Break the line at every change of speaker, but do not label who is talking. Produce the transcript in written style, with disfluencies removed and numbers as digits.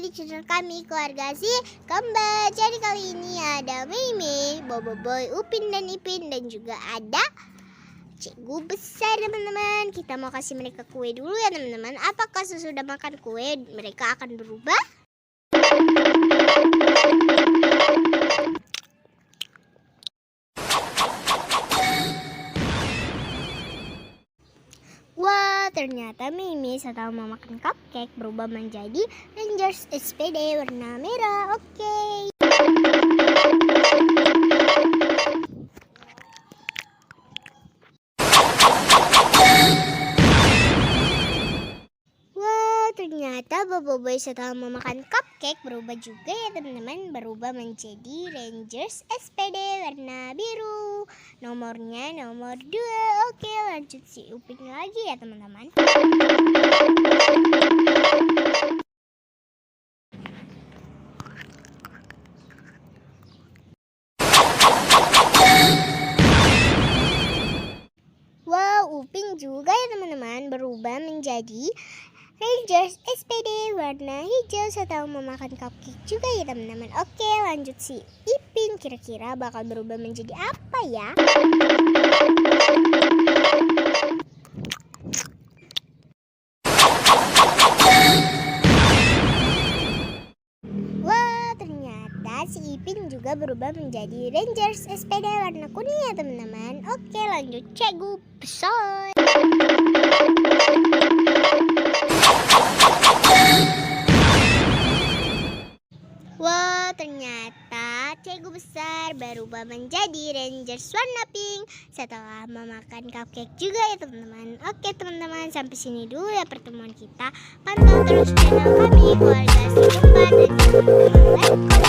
di channel kami keluarga si Kembar. Jadi kali ini ada Mimi, Boboiboy, Upin dan Ipin, dan juga ada Cikgu besar teman-teman. Kita mau kasih mereka kue dulu ya teman-teman. Apakah sesudah makan kue mereka akan berubah? Wah, ternyata Mimi setelah memakan cupcake berubah menjadi Rangers SPD warna merah. Oke. Wah, ternyata Boboiboy setelah memakan cupcake berubah juga ya teman-teman. Berubah menjadi Rangers SPD warna biru. Nomornya nomor 2. Oke, lanjut si Upin lagi ya teman-teman. Wow, Upin juga ya teman-teman berubah menjadi Rangers SPD warna hijau setelah memakan cupcake juga ya teman-teman. Oke, lanjut si Ipin, kira-kira bakal berubah menjadi apa ya? Wah, ternyata si Ipin juga berubah menjadi Rangers SPD warna kuning ya teman-teman. Oke, lanjut Cikgu besar. Wah, ternyata Cikgu besar berubah menjadi Rangers warna pink setelah memakan cupcake juga ya teman-teman. Oke teman-teman, sampai sini dulu ya pertemuan kita. Pantau terus channel kami keluarga si Kembar dan jangan lupa like,